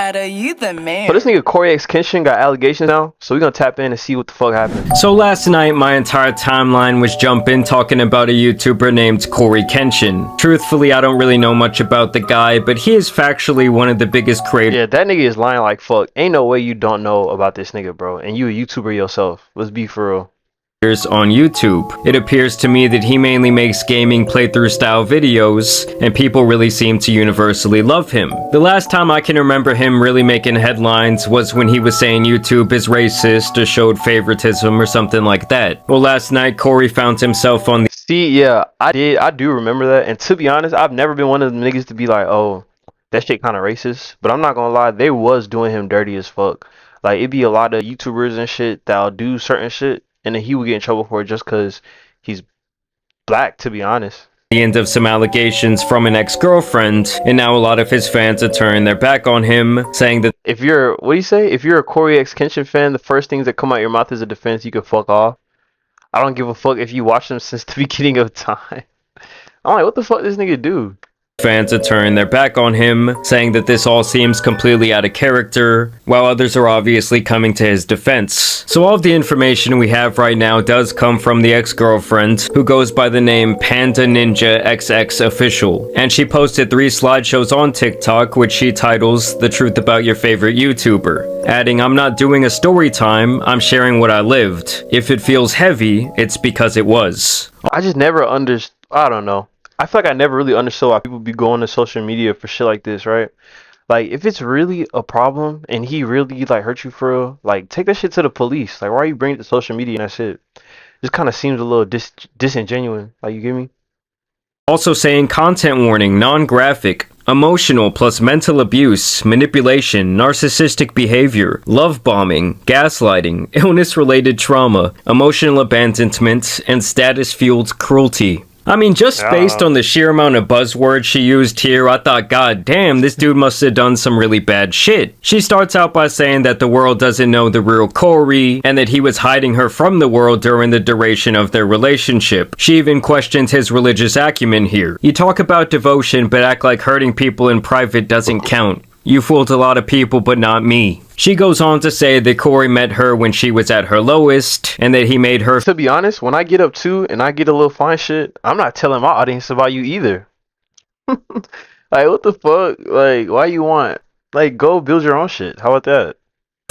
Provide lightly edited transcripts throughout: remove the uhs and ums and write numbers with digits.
Ada, you the man. But this nigga CoryxKenshin got allegations now, so we're gonna tap in and see what the fuck happened. So last night, my entire timeline was jumping talking about a YouTuber named CoryxKenshin. Truthfully, I don't really know much about the guy, but he is factually one of the biggest creators. Yeah, that nigga is lying like fuck. Ain't no way you don't know about this nigga, bro. And you a YouTuber yourself. Let's be for real. On YouTube. It appears to me that he mainly makes gaming playthrough style videos, and people really seem to universally love him. The last time I can remember him really making headlines was when he was saying YouTube is racist or showed favoritism or something like that. Well, last night Cory found himself on the— See, yeah, I do remember that. And to be honest, I've never been one of them niggas to be like, oh, that shit kind of racist. But I'm not gonna lie, they was doing him dirty as fuck. Like, it be a lot of YouTubers and shit that'll do certain shit, and then he would get in trouble for it just because he's black, to be honest. The end of some allegations from an ex-girlfriend, and now a lot of his fans are turning their back on him, saying that if you're, what do you say? If you're a CoryxKenshin fan, the first things that come out your mouth is a defense. You can fuck off. I don't give a fuck if you watch them since the beginning of time. I'm like, what the fuck this nigga do? Fans are turning their back on him, saying that this all seems completely out of character, while others are obviously coming to his defense. So all of the information we have right now does come from the ex-girlfriend, who goes by the name Panda Ninja XX Official, and she posted 3 slideshows on TikTok, which she titles The Truth About Your Favorite YouTuber, adding, "I'm not doing a story time, I'm sharing what I lived. If it feels heavy, it's because it was." I just never understood, I don't know. I feel like I never really understood why people be going to social media for shit like this, right? Like, if it's really a problem and he really, like, hurt you for real, like, take that shit to the police. Like, why are you bringing it to social media and that shit? Just kind of seems a little disingenuous. Like, you get me? Also saying content warning, non-graphic, emotional plus mental abuse, manipulation, narcissistic behavior, love bombing, gaslighting, illness-related trauma, emotional abandonment, and status-fueled cruelty. I mean, just based on the sheer amount of buzzwords she used here, I thought, god damn, this dude must have done some really bad shit. She starts out by saying that the world doesn't know the real Cory, and that he was hiding her from the world during the duration of their relationship. She even questions his religious acumen here. You talk about devotion, but act like hurting people in private doesn't count. You fooled a lot of people, but not me. She goes on to say that Cory met her when she was at her lowest, and that he made her— To be honest, when I get up too and I get a little fine shit, I'm not telling my audience about you either. Like, what the fuck? Like, why you want? Like, go build your own shit. How about that?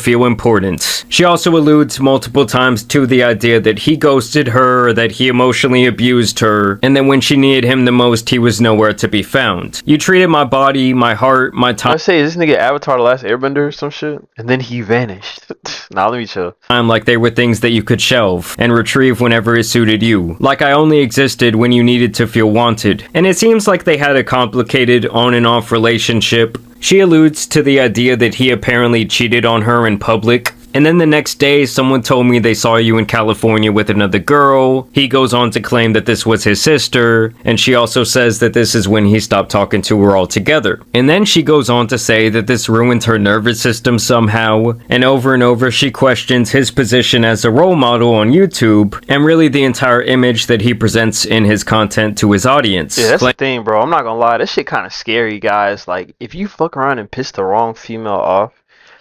Feel important. She also alludes multiple times to the idea that he ghosted her, or that he emotionally abused her, and that when she needed him the most, he was nowhere to be found. You treated my body, my heart, my time— I say, is this nigga Avatar The Last Airbender or some shit? And then he vanished. Nah, let me chill. Like they were things that you could shelve and retrieve whenever it suited you. Like I only existed when you needed to feel wanted. And it seems like they had a complicated on and off relationship. She alludes to the idea that he apparently cheated on her in public. And then the next day, someone told me they saw you in California with another girl. He goes on to claim that this was his sister, and she also says that this is when he stopped talking to her altogether. And then she goes on to say that this ruined her nervous system somehow, and over she questions his position as a role model on YouTube, and really the entire image that he presents in his content to his audience. Yeah, that's the thing, bro. I'm not gonna lie, this shit kind of scary, guys. Like, if you fuck around and piss the wrong female off,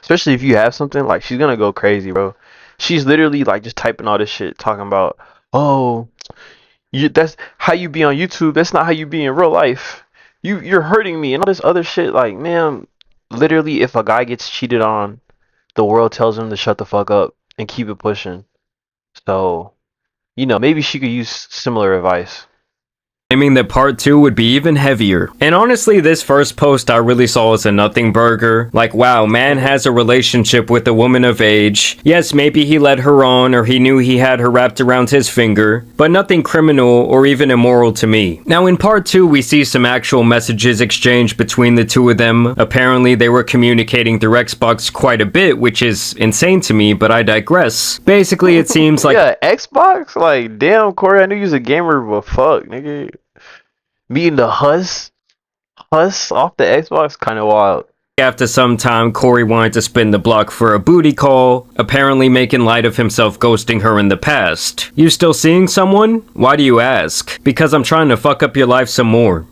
especially if you have something, like, she's gonna go crazy, bro. She's literally, like, just typing all this shit, talking about, oh, that's how you be on YouTube. That's not how you be in real life. You're hurting me and all this other shit. Like, man, literally, if a guy gets cheated on, the world tells him to shut the fuck up and keep it pushing. So, you know, maybe she could use similar advice. Claiming that part 2 would be even heavier. And honestly, this first post I really saw as a nothing burger. Like, wow, man has a relationship with a woman of age. Yes, maybe he led her on, or he knew he had her wrapped around his finger, but nothing criminal or even immoral to me. Now in part 2, we see some actual messages exchanged between the two of them. Apparently they were communicating through Xbox quite a bit, which is insane to me, but I digress. Basically, it seems like— Yeah, Xbox? Like, damn, Cory, I knew you was a gamer, but fuck, nigga. Meeting the Huss off the Xbox, kind of wild. After some time, Cory wanted to spin the block for a booty call, apparently making light of himself ghosting her in the past. You still seeing someone? Why do you ask? Because I'm trying to fuck up your life some more.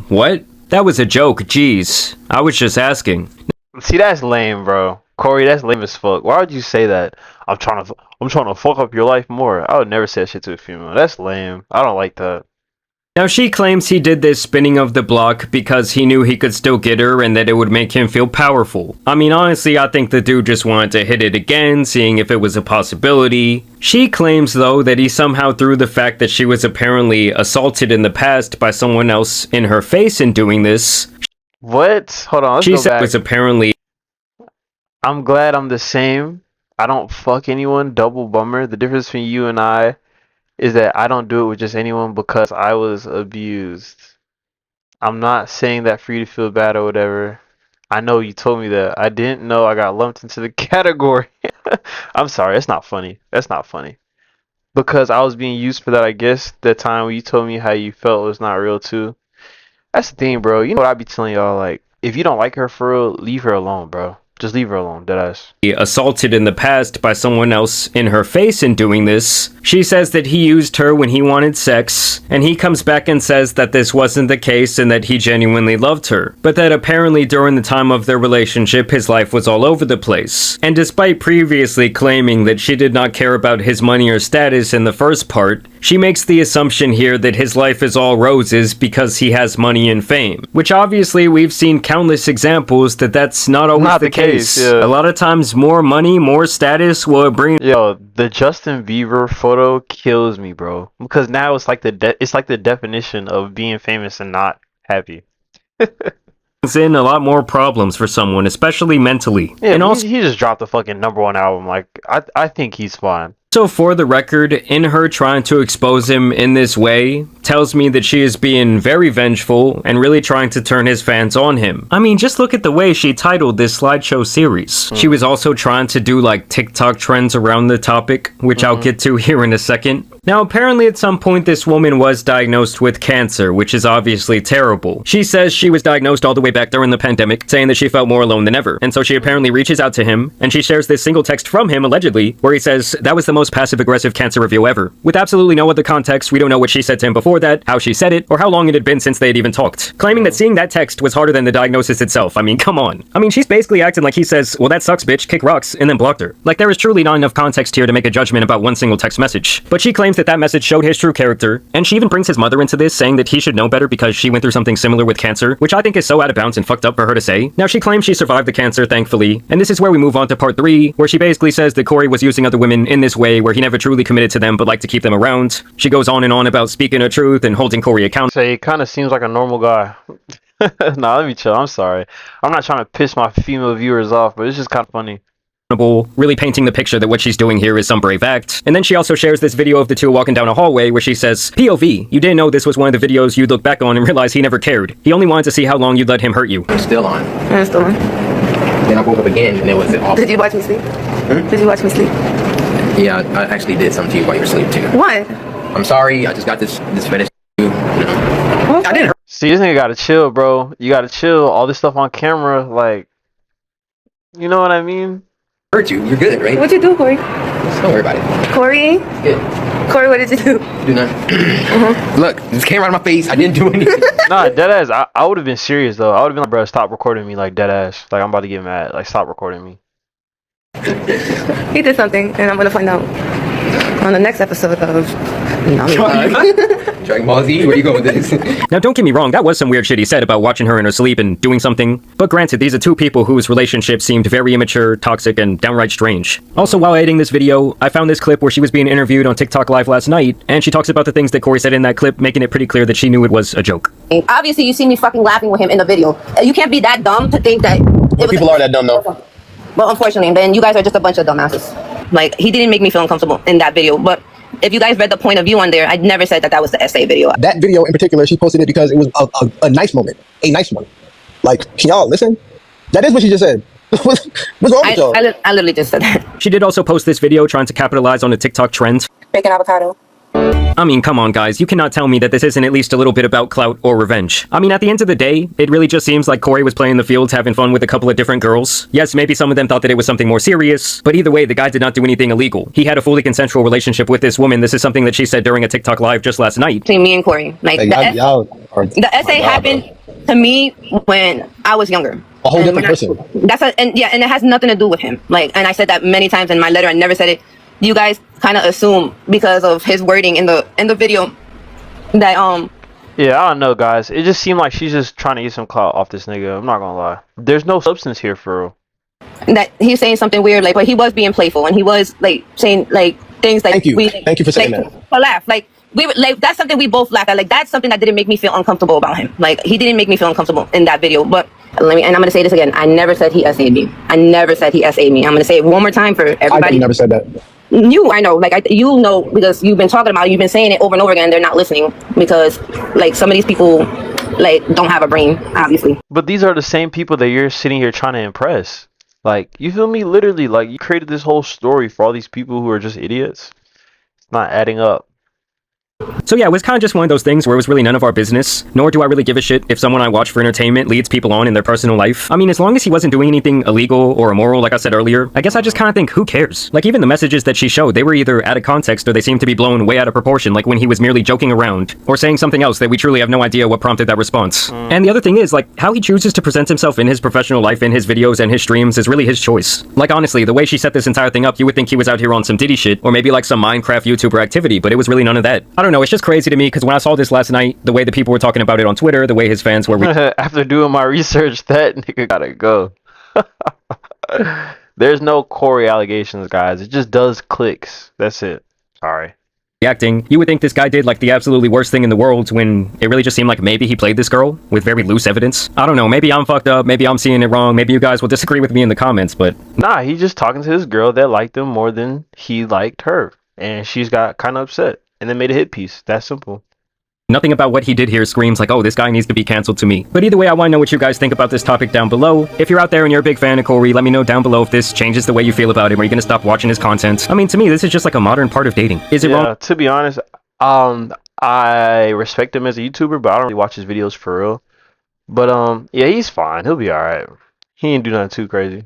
What? That was a joke, jeez. I was just asking. See, that's lame, bro. Cory, that's lame as fuck. Why would you say that? I'm trying to fuck up your life more. I would never say that shit to a female. That's lame. I don't like that. Now, she claims he did this spinning of the block because he knew he could still get her and that it would make him feel powerful. I mean, honestly, I think the dude just wanted to hit it again, seeing if it was a possibility. She claims, though, that he somehow threw the fact that she was apparently assaulted in the past by someone else in her face in doing this. What? Hold on, let's She go said back. it was apparently... I'm glad I'm the same. I don't fuck anyone. Double bummer. The difference between you and I is that I don't do it with just anyone because I was abused. I'm not saying that for you to feel bad or whatever. I know you told me that. I didn't know I got lumped into the category. I'm sorry. That's not funny. That's not funny. Because I was being used for that, I guess, that time when you told me how you felt was not real too. That's the thing, bro. You know what I be telling y'all? Like, if you don't like her for real, leave her alone, bro. Just leave her alone, deadass. Assaulted in the past by someone else in her face in doing this. She says that he used her when he wanted sex, and he comes back and says that this wasn't the case and that he genuinely loved her, but that apparently during the time of their relationship his life was all over the place. And despite previously claiming that she did not care about his money or status in the first part, she makes the assumption here that his life is all roses because he has money and fame, which obviously we've seen countless examples that that's not always the case. Yeah. A lot of times more money, more status will bring... Yo, the Justin Bieber photo kills me, bro. Because now it's like it's like the definition of being famous and not happy. in a lot more problems for someone, especially mentally. Yeah, and also he just dropped the fucking #1 album. Like, I think he's fine. So for the record, in her trying to expose him in this way, tells me that she is being very vengeful and really trying to turn his fans on him. I mean, just look at the way she titled this slideshow series. She was also trying to do like TikTok trends around the topic, which I'll get to here in a second. Now, apparently at some point this woman was diagnosed with cancer, which is obviously terrible. She says she was diagnosed all the way back during the pandemic, saying that she felt more alone than ever. And so she apparently reaches out to him, and she shares this single text from him, allegedly, where he says, "That was the most passive-aggressive cancer review ever." With absolutely no other context, we don't know what she said to him before that, how she said it, or how long it had been since they had even talked. Claiming that seeing that text was harder than the diagnosis itself. I mean, come on. I mean, she's basically acting like he says, "Well, that sucks, bitch, kick rocks," and then blocked her. Like, there is truly not enough context here to make a judgment about one single text message. But she claims that that message showed his true character, and she even brings his mother into this, saying that he should know better because she went through something similar with cancer, which I think is so out of bounds and fucked up for her to say. Now, she claims she survived the cancer, thankfully, and this is where we move on to part 3, where she basically says that Cory was using other women in this way, where he never truly committed to them but liked to keep them around. She goes on and on about speaking her truth and holding Cory accountable. Say, he kind of seems like a normal guy. Nah, let me chill. I'm sorry. I'm not trying to piss my female viewers off, but it's just kind of funny. Really painting the picture that what she's doing here is some brave act. And then she also shares this video of the two walking down a hallway where she says, "POV, you didn't know this was one of the videos you'd look back on and realize he never cared. He only wanted to see how long you'd let him hurt you." I'm still on. I'm still on. Then I woke up again and it was off. Did you watch me sleep? Did you watch me sleep? Yeah, I actually did something to you while you were asleep too. What? I'm sorry, I just got this fetish. You know. I didn't See, this nigga gotta chill, bro. You gotta chill. All this stuff on camera, like, you know what I mean? hurt you. You're good, right? What'd you do, Cory? Just don't worry about it. Cory? Good. Cory, what did you do? Do nothing. Look, this came out of my face. I didn't do anything. Nah, deadass. I would have been serious though. I would have been like, bro, stop recording me, like deadass. Like I'm about to get mad. Like stop recording me. He did something, and I'm gonna find out on the next episode of Dragon Ball Z, where you going with this? Now, don't get me wrong, that was some weird shit he said about watching her in her sleep and doing something. But granted, these are two people whose relationship seemed very immature, toxic, and downright strange. Also, while editing this video, I found this clip where she was being interviewed on TikTok Live last night, and she talks about the things that Cory said in that clip, making it pretty clear that she knew it was a joke. Obviously, you see me fucking laughing with him in the video. You can't be that dumb to think that... People are that dumb, though. Well, unfortunately, then you guys are just a bunch of dumbasses. Like, he didn't make me feel uncomfortable in that video, but if you guys read the point of view on there, I never said that that was the essay video. That video in particular, she posted it because it was a nice moment, a nice one. Like, can y'all listen? That is what she just said. What's wrong with y'all? I literally just said that. She did also post this video trying to capitalize on the TikTok trend. bacon avocado. I mean, come on guys, you cannot tell me that this isn't at least a little bit about clout or revenge. I mean, at the end of the day, it really just seems like Cory was playing the fields having fun with a couple of different girls. Yes, maybe some of them thought that it was something more serious, but either way, the guy did not do anything illegal. He had a fully consensual relationship with this woman. This is something that she said during a TikTok live just last night. Between me and Cory. Like, Like, y'all are, the essay oh my God, happened... bro. to me when I was younger. A whole And different person. and it has nothing to do with him. Like, and I said that many times in my letter. I never said it. You guys kind of assume because of his wording in the video that Yeah, I don't know, guys. It just seemed like she's just trying to get some clout off this nigga. I'm not gonna lie. There's no substance here for real. that he's saying something weird, like, but he was being playful and he was like saying like things like Thank you for saying like, that. for laugh, like we were like that's something we both laugh at. Like that's something that didn't make me feel uncomfortable about him. Like he didn't make me feel uncomfortable in that video. But and I'm gonna say this again. I never said he SA'd me. I never said he SA'd me. I'm gonna say it one more time for everybody. I never said that. I know, like you know, because you've been talking about it, you've been saying it over and over again. They're not listening because like some of these people like don't have a brain, obviously. But these are the same people that you're sitting here trying to impress. Like, you feel me? Literally, like, you created this whole story for all these people who are just idiots. It's not adding up. So yeah, it was kind of just one of those things where it was really none of our business, nor do I really give a shit if someone I watch for entertainment leads people on in their personal life. I mean, as long as he wasn't doing anything illegal or immoral, like I said earlier, I guess I just kind of think, who cares? Like, even the messages that she showed, they were either out of context or they seemed to be blown way out of proportion, like when he was merely joking around, or saying something else that we truly have no idea what prompted that response. And the other thing is, like, how he chooses to present himself in his professional life, in his videos and his streams is really his choice. Like, honestly, the way she set this entire thing up, you would think he was out here on some Diddy shit, or maybe like some Minecraft YouTuber activity, but it was really none of that. I don't know, it's just crazy to me, because when I saw this last night, the way the people were talking about it on Twitter, the way his fans were... After doing my research, that nigga gotta go. There's no Cory allegations, guys. It just does clicks. That's it. Sorry. Reacting, you would think this guy did like the absolutely worst thing in the world when it really just seemed like maybe he played this girl with very loose evidence. I don't know, maybe I'm fucked up, maybe I'm seeing it wrong, maybe you guys will disagree with me in the comments, but... Nah, he's just talking to this girl that liked him more than he liked her. And she's got kind of upset. And then made a hit piece. That simple. Nothing about what he did here screams like, oh, this guy needs to be canceled to me. But either way, I want to know what you guys think about this topic down below. If you're out there and you're a big fan of Cory, let me know down below if this changes the way you feel about him. Are you going to stop watching his content? I mean, to me, this is just like a modern part of dating. Is it wrong? To be honest, I respect him as a YouTuber, but I don't really watch his videos for real. But yeah, he's fine. He'll be alright. He ain't do nothing too crazy.